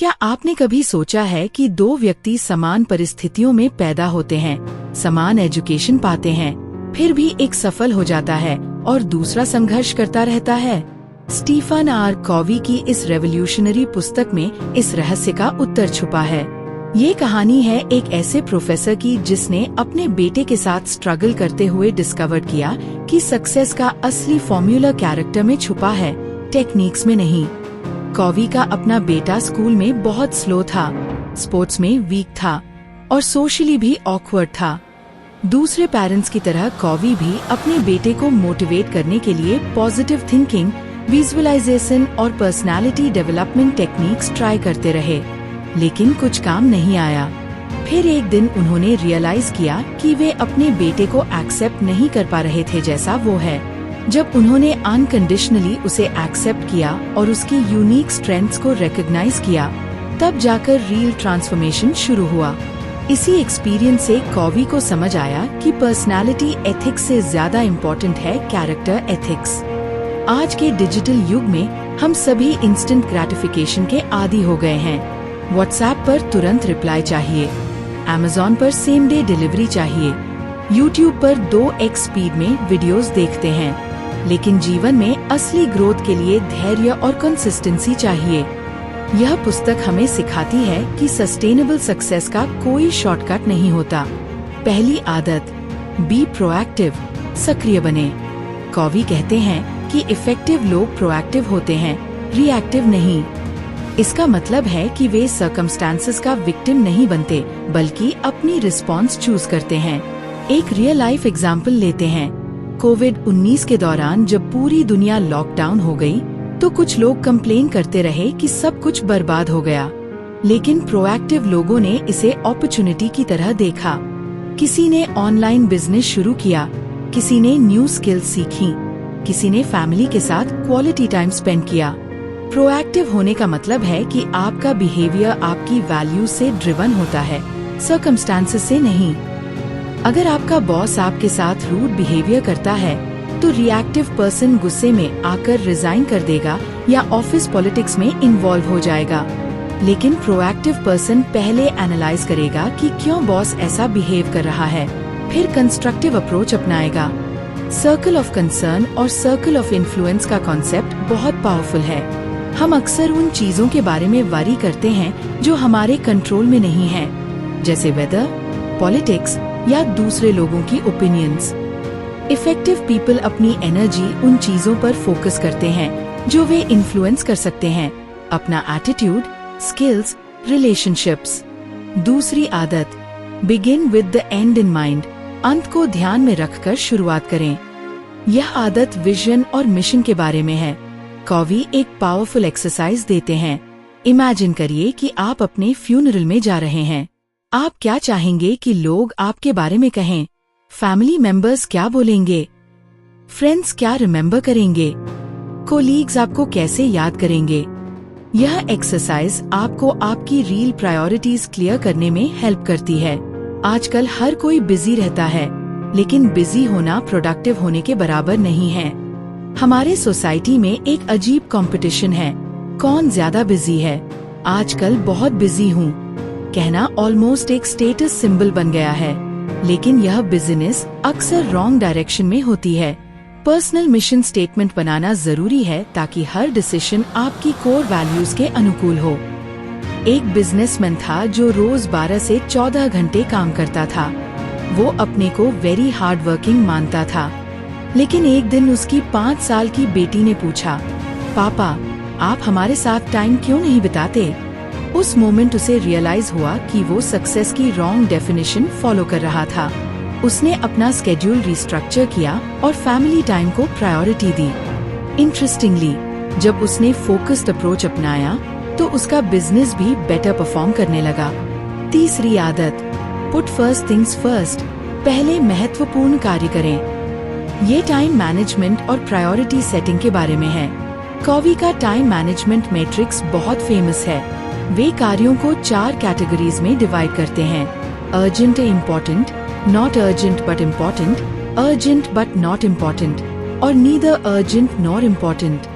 क्या आपने कभी सोचा है कि दो व्यक्ति समान परिस्थितियों में पैदा होते हैं, समान एजुकेशन पाते हैं, फिर भी एक सफल हो जाता है और दूसरा संघर्ष करता रहता है? स्टीफन आर कॉवी की इस रेवोल्यूशनरी पुस्तक में इस रहस्य का उत्तर छुपा है। ये कहानी है एक ऐसे प्रोफेसर की जिसने अपने बेटे के साथ स्ट्रगल करते हुए डिस्कवर किया कि सक्सेस का असली फॉर्मूला कैरेक्टर में छुपा है, टेक्निक्स में नहीं। कॉवी का अपना बेटा स्कूल में बहुत स्लो था, स्पोर्ट्स में वीक था और सोशली भी ऑकवर्ड था। दूसरे पेरेंट्स की तरह कॉवी भी अपने बेटे को मोटिवेट करने के लिए पॉजिटिव थिंकिंग, विजुअलाइजेशन और पर्सनालिटी डेवलपमेंट टेक्निक्स ट्राई करते रहे, लेकिन कुछ काम नहीं आया। फिर एक दिन उन्होंने रियलाइज किया कि वे अपने बेटे को एक्सेप्ट नहीं कर पा रहे थे जैसा वो है। जब उन्होंने अनकंडीशनली उसे एक्सेप्ट किया और उसकी यूनिक स्ट्रेंथ्स को रिकॉग्नाइज किया, तब जाकर रियल ट्रांसफॉर्मेशन शुरू हुआ। इसी एक्सपीरियंस से कॉवी को समझ आया कि पर्सनालिटी एथिक्स से ज्यादा इम्पोर्टेंट है कैरेक्टर एथिक्स। आज के डिजिटल युग में हम सभी इंस्टेंट ग्रेटिफिकेशन के आदी हो गए हैं। व्हाट्सएप पर तुरंत रिप्लाई चाहिए, अमेज़न पर सेम डे डिलीवरी चाहिए, यूट्यूब पर 2x स्पीड में वीडियोस देखते हैं, लेकिन जीवन में असली ग्रोथ के लिए धैर्य और कंसिस्टेंसी चाहिए। यह पुस्तक हमें सिखाती है कि सस्टेनेबल सक्सेस का कोई शॉर्टकट नहीं होता। पहली आदत, बी प्रोएक्टिव, सक्रिय बने। कॉवी कहते हैं कि इफेक्टिव लोग प्रोएक्टिव होते हैं, रिएक्टिव नहीं। इसका मतलब है कि वे सर्कमस्टांसेस का विक्टिम नहीं बनते, बल्कि अपनी रिस्पॉन्स चूज करते हैं। एक रियल लाइफ एग्जाम्पल लेते हैं। कोविड-19 के दौरान जब पूरी दुनिया लॉकडाउन हो गई, तो कुछ लोग कंप्लेन करते रहे कि सब कुछ बर्बाद हो गया, लेकिन प्रोएक्टिव लोगों ने इसे अपॉर्चुनिटी की तरह देखा। किसी ने ऑनलाइन बिजनेस शुरू किया, किसी ने न्यू स्किल्स सीखी, किसी ने फैमिली के साथ क्वालिटी टाइम स्पेंड किया। प्रोएक्टिव होने का मतलब है कि आपका बिहेवियर आपकी वैल्यूज से ड्रिवन होता है, सर्कमस्टांसेस से नहीं। अगर आपका बॉस आपके साथ रूड बिहेवियर करता है, तो रिएक्टिव पर्सन गुस्से में आकर रिजाइन कर देगा या ऑफिस पॉलिटिक्स में इन्वॉल्व हो जाएगा। लेकिन प्रोएक्टिव पर्सन पहले एनालाइज करेगा कि क्यों बॉस ऐसा बिहेव कर रहा है, फिर कंस्ट्रक्टिव अप्रोच अपनाएगा। सर्कल ऑफ कंसर्न और सर्कल ऑफ इन्फ्लुएंस का कॉन्सेप्ट बहुत पावरफुल है। हम अक्सर उन चीजों के बारे में वरी करते हैं जो हमारे कंट्रोल में नहीं है, जैसे वेदर, पॉलिटिक्स या दूसरे लोगों की ओपिनियंस। इफेक्टिव पीपल अपनी एनर्जी उन चीजों पर फोकस करते हैं जो वे इन्फ्लुएंस कर सकते हैं, अपना एटीट्यूड, स्किल्स, रिलेशनशिप्स। दूसरी आदत, begin with the and in mind, अंत को ध्यान में रखकर शुरुआत करें। यह आदत विजन और मिशन के बारे में है। कॉवी एक पावरफुल एक्सरसाइज देते हैं। इमेजिन करिए कि आप अपने फ्यूनरल में जा रहे हैं। आप क्या चाहेंगे कि लोग आपके बारे में कहें? फैमिली मेंबर्स क्या बोलेंगे? फ्रेंड्स क्या रिमेम्बर करेंगे? कोलीग्स आपको कैसे याद करेंगे? यह एक्सरसाइज आपको आपकी रियल प्रायोरिटीज क्लियर करने में हेल्प करती है। आजकल हर कोई बिजी रहता है, लेकिन बिजी होना प्रोडक्टिव होने के बराबर नहीं है। हमारे सोसाइटी में एक अजीब कंपटीशन है, कौन ज्यादा बिजी है। आजकल बहुत बिजी हूँ कहना ऑलमोस्ट एक स्टेटस सिंबल बन गया है, लेकिन यह बिजनेस अक्सर रॉन्ग डायरेक्शन में होती है। पर्सनल मिशन स्टेटमेंट बनाना जरूरी है ताकि हर डिसीजन आपकी कोर वैल्यूज के अनुकूल हो। एक बिजनेसमैन था जो रोज 12 से 14 घंटे काम करता था। वो अपने को वेरी हार्ड वर्किंग मानता था, लेकिन एक दिन उसकी 5 साल की बेटी ने पूछा, पापा आप हमारे साथ टाइम क्यों नहीं बिताते? उस मोमेंट उसे रियलाइज हुआ कि वो सक्सेस की रॉन्ग डेफिनेशन फॉलो कर रहा था। उसने अपना स्केड्यूल रिस्ट्रक्चर किया और फैमिली टाइम को प्रायोरिटी दी। इंटरेस्टिंगली, जब उसने फोकस्ड अप्रोच अपनाया, तो उसका बिजनेस भी बेटर परफॉर्म करने लगा। तीसरी आदत, पुट फर्स्ट थिंग्स फर्स्ट, पहले महत्वपूर्ण कार्य करें। ये टाइम मैनेजमेंट और प्रायोरिटी सेटिंग के बारे में है। कॉवी का टाइम मैनेजमेंट मैट्रिक्स बहुत फेमस है। वे कार्यों को 4 कैटेगरीज में डिवाइड करते हैं: urgent important, not urgent but important, urgent but not important और नीदर अर्जेंट नॉर इम्पोर्टेंट।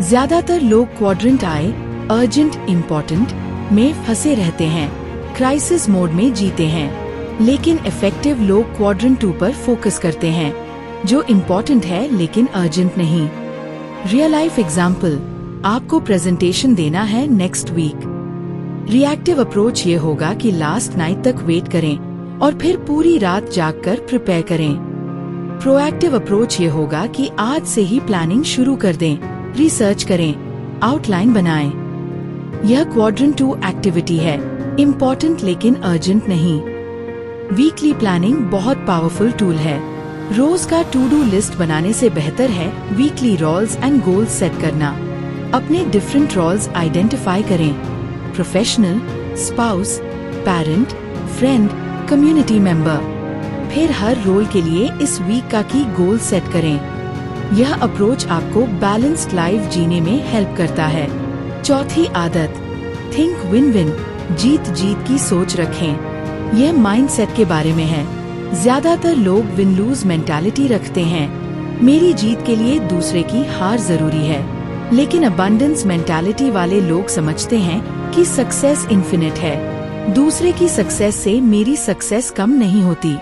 ज्यादातर लोग क्वाड्रेंट आए, अर्जेंट, इम्पोर्टेंट, में फंसे रहते हैं, क्राइसिस मोड में जीते हैं। लेकिन इफेक्टिव लोग क्वाड्रेंट 2 पर फोकस करते हैं, जो इम्पोर्टेंट है लेकिन अर्जेंट नहीं। रियल लाइफ एग्जाम्पल, आपको प्रेजेंटेशन देना है नेक्स्ट वीक। रिएक्टिव अप्रोच ये होगा कि लास्ट नाइट तक वेट करें और फिर पूरी रात जागकर प्रिपेयर करें। प्रोएक्टिव अप्रोच ये होगा कि आज से ही प्लानिंग शुरू कर दें, रिसर्च करें, आउटलाइन बनाएं। यह क्वाड्रेंट 2 एक्टिविटी है, इम्पोर्टेंट लेकिन अर्जेंट नहीं। वीकली प्लानिंग बहुत पावरफुल टूल है। रोज का टू डू लिस्ट बनाने से बेहतर है weekly roles and goals set करना। अपने डिफरेंट रोल्स आइडेंटिफाई करें, professional, spouse, parent, friend, community member. फिर हर रोल के लिए इस वीक का की गोल सेट करें। यह अप्रोच आपको बैलेंस्ड लाइफ जीने में हेल्प करता है। चौथी आदत, थिंक विन विन, जीत जीत की सोच रखें। यह माइंडसेट के बारे में है। ज्यादातर लोग विन लूज मेंटालिटी रखते हैं, मेरी जीत के लिए दूसरे की हार जरूरी है। लेकिन अबंडेंस मेंटालिटी वाले लोग समझते हैं कि सक्सेस इन्फिनिट है, दूसरे की सक्सेस से मेरी सक्सेस कम नहीं होती।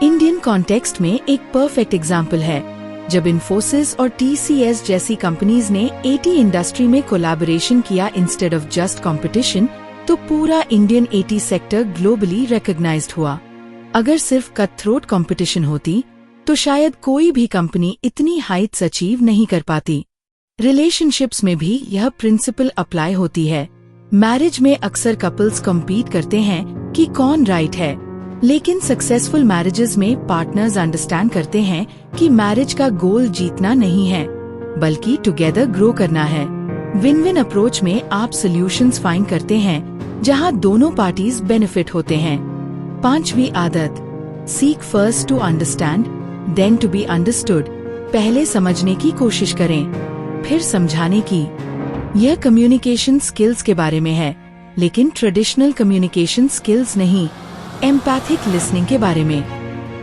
इंडियन कॉन्टेक्स्ट में एक परफेक्ट एग्जाम्पल है, जब इन्फोसिस और TCS जैसी कंपनीज ने AT इंडस्ट्री में कोलैबोरेशन किया इंस्टेड ऑफ जस्ट कंपटीशन, तो पूरा Indian AT sector globally recognised हुआ। अगर सिर्फ कट थ्रोट कंपटीशन होती तो शायद कोई भी कंपनी इतनी हाइट्स अचीव नहीं कर पाती। रिलेशनशिप्स में भी यह प्रिंसिपल अप्लाई होती है। मैरिज में अक्सर कपल्स कम्पीट करते हैं कि कौन राइट है, लेकिन सक्सेसफुल मैरिजेस में पार्टनर्स अंडरस्टैंड करते हैं कि मैरिज का गोल जीतना नहीं है, बल्कि टुगेदर ग्रो करना है। विन विन अप्रोच में आप सॉल्यूशंस फाइंड करते हैं जहां दोनों पार्टीज बेनिफिट होते हैं। पांचवी आदत, seek first to understand then to be understood. पहले समझने की कोशिश करें, फिर समझाने की। यह कम्युनिकेशन स्किल्स के बारे में है, लेकिन ट्रेडिशनल कम्युनिकेशन स्किल्स नहीं, एम्पैथिक लिसनिंग के बारे में।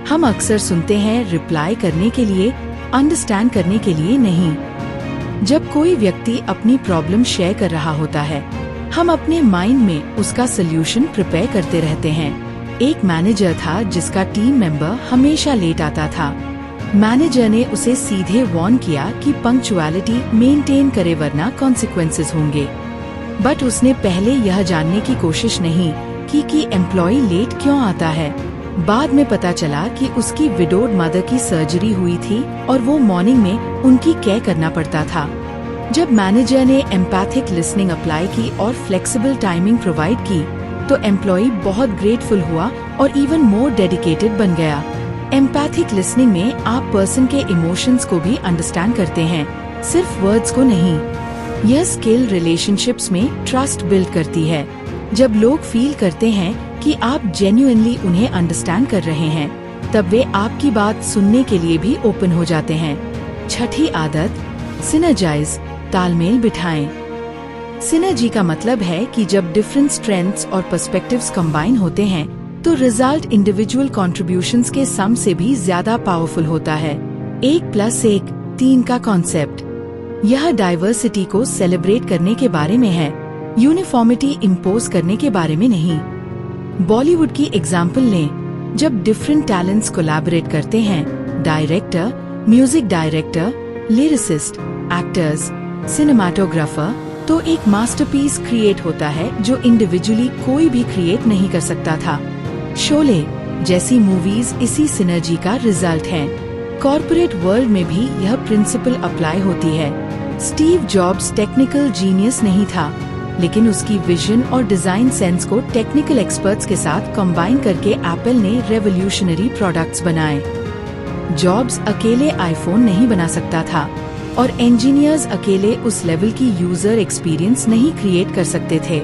हम अक्सर सुनते हैं रिप्लाई करने के लिए, अंडरस्टैंड करने के लिए नहीं। जब कोई व्यक्ति अपनी प्रॉब्लम शेयर कर रहा होता है, हम अपने माइंड में उसका सोल्यूशन प्रिपेयर करते रहते हैं। एक मैनेजर था जिसका टीम मेंबर हमेशा लेट आता था। मैनेजर ने उसे सीधे वार्न किया कि पंक्चुअलिटी मेंटेन करे वरना कॉन्सिक्वेंसेस होंगे। बट उसने पहले यह जानने की कोशिश नहीं कि एम्प्लॉय लेट क्यों आता है। बाद में पता चला कि उसकी विडोड मदर की सर्जरी हुई थी और वो मॉर्निंग में उनकी केयर करना पड़ता था। जब मैनेजर ने एम्पैथिक लिसनिंग अप्लाई की और फ्लेक्सिबल टाइमिंग प्रोवाइड की, तो एम्प्लॉय बहुत ग्रेटफुल हुआ और इवन मोर डेडिकेटेड बन गया। एम्पैथिक लिसनिंग में आप पर्सन के इमोशंस को भी अंडरस्टैंड करते हैं, सिर्फ वर्ड्स को नहीं। यह स्किल रिलेशनशिप्स में ट्रस्ट बिल्ड करती है। जब लोग फील करते हैं कि आप जेन्युइनली उन्हें अंडरस्टैंड कर रहे हैं, तब वे आपकी बात सुनने के लिए भी ओपन हो जाते हैं। छठी आदत, सिनर्जाइज, तालमेल बिठाएं। सिनर्जी का मतलब है कि जब डिफरेंट स्ट्रेंथ्स और पर्सपेक्टिव्स कंबाइन होते हैं, तो रिजल्ट इंडिविजुअल कॉन्ट्रीब्यूशंस के सम से भी ज्यादा पावरफुल होता है। 1+1=3 का कॉन्सेप्ट, यह डाइवर्सिटी को सेलिब्रेट करने के बारे में है, यूनिफॉर्मिटी इम्पोज करने के बारे में नहीं। बॉलीवुड की एग्जाम्पल लें, जब डिफरेंट टैलेंट्स कोलैबोरेट करते हैं, director, music director, lyricist, actors, cinematographer, तो एक मास्टरपीस क्रिएट होता है जो इंडिविजुअली कोई भी क्रिएट नहीं कर सकता था। शोले जैसी मूवीज इसी सिनर्जी का रिजल्ट हैं। कॉर्पोरेट वर्ल्ड में भी यह प्रिंसिपल अप्लाई होती है। स्टीव जॉब्स टेक्निकल जीनियस नहीं था, लेकिन उसकी विजन और डिजाइन सेंस को टेक्निकल एक्सपर्ट्स के साथ कंबाइन करके एप्पल ने रेवोल्यूशनरी प्रोडक्ट्स बनाए। जॉब्स अकेले आईफोन नहीं बना सकता था, और इंजीनियर्स अकेले उस लेवल की यूजर एक्सपीरियंस नहीं क्रिएट कर सकते थे।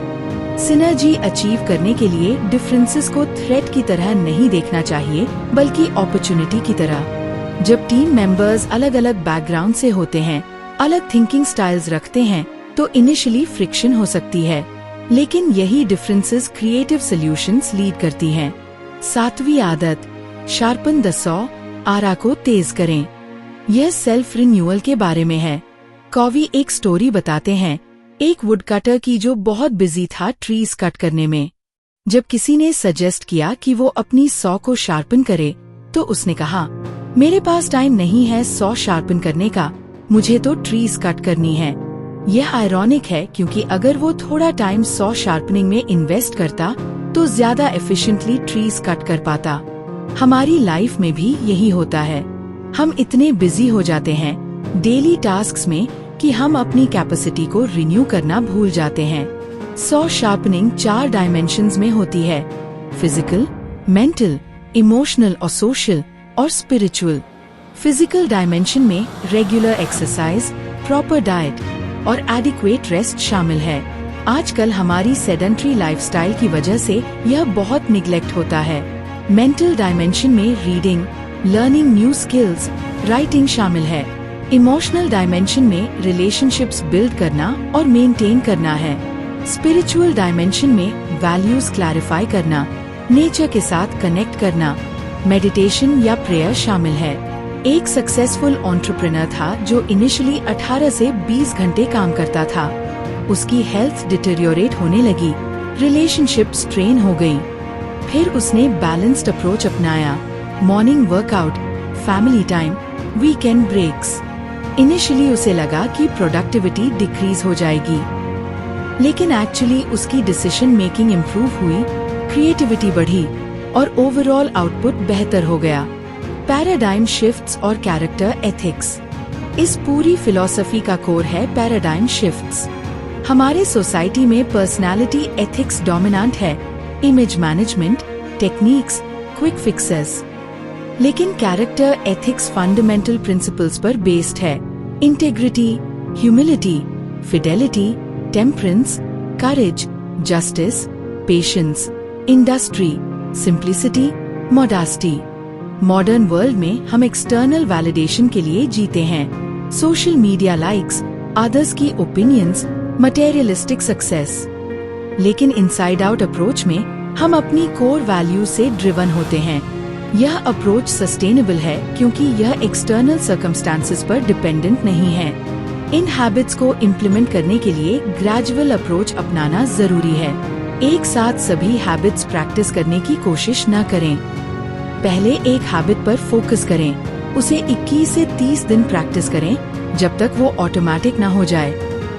सिनर्जी अचीव करने के लिए डिफरेंसेस को थ्रेट की तरह नहीं देखना चाहिए, बल्कि अपॉर्चुनिटी की तरह। जब टीम मेंबर्स अलग अलग बैकग्राउंड से होते हैं, अलग थिंकिंग स्टाइल्स रखते हैं, तो इनिशियली फ्रिक्शन हो सकती है, लेकिन यही डिफरेंसेस क्रिएटिव सॉल्यूशंस लीड करती हैं। सातवीं आदत, शार्पन द सॉ, आरा को तेज करें। यह सेल्फ रिन्यूअल के बारे में है। कॉवी एक स्टोरी बताते हैं। एक वुडकटर की जो बहुत बिजी था ट्रीज कट करने में। जब किसी ने सजेस्ट किया कि वो अपनी सॉ को शार्पन करे, तो उसने कहा, मेरे पास टाइम नहीं है सॉ शार्पन करने का, मुझे तो ट्रीज कट करनी है। यह आयरॉनिक है क्योंकि अगर वो थोड़ा टाइम सॉ शार्पनिंग में इन्वेस्ट करता तो ज्यादा एफिशिएंटली ट्रीज कट कर पाता। हमारी लाइफ में भी यही होता है। हम इतने बिजी हो जाते हैं डेली टास्क्स में कि हम अपनी कैपेसिटी को रिन्यू करना भूल जाते हैं। सॉ शार्पनिंग 4 डायमेंशंस में होती है, फिजिकल, मेंटल, इमोशनल और सोशल और स्पिरिचुअल। फिजिकल डायमेंशन में रेगुलर एक्सरसाइज, प्रॉपर डाइट और एडिक्वेट रेस्ट शामिल है। आजकल हमारी सेडेंट्री लाइफस्टाइल की वजह से यह बहुत निग्लेक्ट होता है। मेंटल डायमेंशन में reading, learning new skills, writing शामिल है। इमोशनल डायमेंशन में रिलेशनशिप्स बिल्ड करना और मेंटेन करना है। स्पिरिचुअल डायमेंशन में वैल्यूज क्लैरिफाई करना, नेचर के साथ कनेक्ट करना, मेडिटेशन या प्रेयर शामिल है। एक सक्सेसफुल एंटरप्रेन्योर था जो इनिशियली 18 से 20 घंटे काम करता था। उसकी हेल्थ डिटेरियोरेट होने लगी, रिलेशनशिप स्ट्रेन हो गई। फिर उसने बैलेंस्ड अप्रोच अपनाया, morning workout, family time, weekend breaks. Initially उसे लगा कि प्रोडक्टिविटी डिक्रीज हो जाएगी, लेकिन एक्चुअली उसकी डिसीजन मेकिंग इम्प्रूव हुई, क्रिएटिविटी बढ़ी और ओवरऑल आउटपुट बेहतर हो गया। पैराडाइम शिफ्ट्स और कैरेक्टर एथिक्स, इस पूरी फिलॉसफी का कोर है पैराडाइम शिफ्ट्स। हमारे सोसाइटी में पर्सनालिटी एथिक्स डोमिनेंट है, image management, techniques, quick fixes. लेकिन कैरेक्टर एथिक्स फंडामेंटल प्रिंसिपल्स पर बेस्ड है, integrity, humility, fidelity, temperance, courage, justice, patience, industry, simplicity, modesty. Modern world में हम एक्सटर्नल वैलिडेशन के लिए जीते हैं, सोशल मीडिया लाइक्स, अदर्स की ओपिनियंस, मटेरियलिस्टिक सक्सेस। लेकिन इनसाइड आउट अप्रोच में हम अपनी कोर वैल्यू से ड्रिवन होते हैं। यह अप्रोच सस्टेनेबल है क्योंकि यह एक्सटर्नल सर्कमस्टांसेस पर डिपेंडेंट नहीं है। इन हैबिट्स को इम्प्लीमेंट करने के लिए ग्रेजुअल अप्रोच अपनाना जरूरी है। एक साथ सभी हैबिट्स प्रैक्टिस करने की कोशिश न करें। पहले एक हैबिट पर फोकस करें, उसे 21 से 30 दिन प्रैक्टिस करें जब तक वो ऑटोमेटिक ना हो जाए।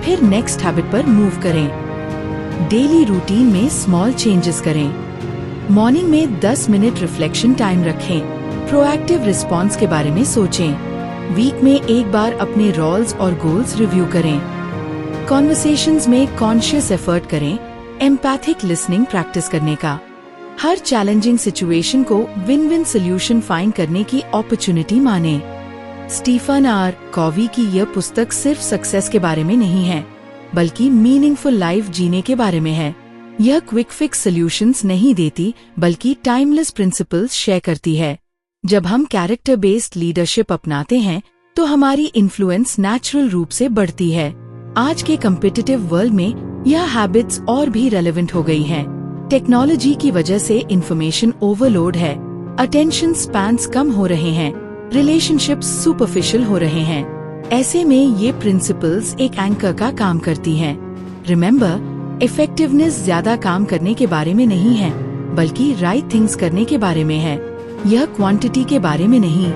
फिर नेक्स्ट हैबिट पर मूव करें। डेली रूटीन में स्मॉल चेंजेस करें। मॉर्निंग में 10 मिनट रिफ्लेक्शन टाइम रखें। प्रोएक्टिव रिस्पॉन्स के बारे में सोचें। वीक में एक बार अपने रोल्स और गोल्स रिव्यू करें। कॉन्वर्सेशंस में कॉन्शियस एफर्ट करें। एम्पैथिक लिसनिंग प्रैक्टिस करने का। हर चैलेंजिंग सिचुएशन को विन विन सोल्यूशन फाइंड करने की अपॉर्चुनिटी माने। स्टीफन आर कॉवी की यह पुस्तक सिर्फ सक्सेस के बारे में नहीं है, बल्कि मीनिंगफुल लाइफ जीने के बारे में है। यह क्विक फिक्स सॉल्यूशंस नहीं देती, बल्कि टाइमलेस प्रिंसिपल्स शेयर करती है। जब हम कैरेक्टर बेस्ड लीडरशिप अपनाते हैं, तो हमारी इन्फ्लुएंस नेचुरल रूप से बढ़ती है। आज के कम्पिटिटिव वर्ल्ड में यह हैबिट्स और भी रेलेवेंट हो गई हैं। टेक्नोलॉजी की वजह से इंफॉर्मेशन ओवरलोड है, अटेंशन स्पैन्स कम हो रहे हैं, रिलेशनशिप्स सुपरफिशियल हो रहे हैं। ऐसे में ये प्रिंसिपल्स एक एंकर का काम करती हैं। रिमेम्बर, इफेक्टिवनेस ज्यादा काम करने के बारे में नहीं है, बल्कि राइट थिंग्स करने के बारे में है। यह क्वांटिटी के बारे में नहीं,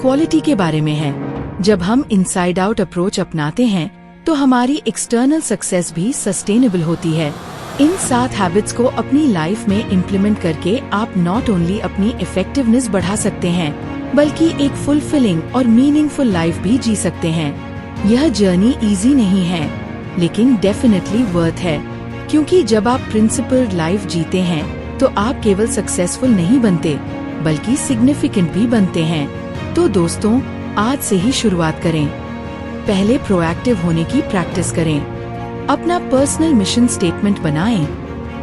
क्वालिटी के बारे में है। जब हम इनसाइड आउट अप्रोच अपनाते हैं, तो हमारी एक्सटर्नल सक्सेस भी सस्टेनेबल होती है। इन 7 हैबिट्स को अपनी लाइफ में इम्प्लीमेंट करके आप नॉट ओनली अपनी इफेक्टिवनेस बढ़ा सकते हैं, बल्कि एक फुलफिलिंग और मीनिंगफुल लाइफ भी जी सकते हैं। यह जर्नी इजी नहीं है, लेकिन डेफिनेटली वर्थ है, क्योंकि जब आप प्रिंसिपल्ड लाइफ जीते हैं, तो आप केवल सक्सेसफुल नहीं बनते, बल्कि सिग्निफिकेंट भी बनते हैं। तो दोस्तों, आज से ही शुरुआत करें। पहले प्रोएक्टिव होने की प्रैक्टिस करें। अपना पर्सनल मिशन स्टेटमेंट बनाएं,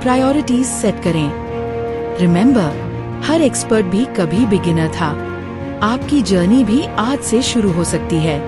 प्रायोरिटीज सेट करें। रिमेम्बर, हर एक्सपर्ट भी कभी बिगिनर था। आपकी जर्नी भी आज से शुरू हो सकती है।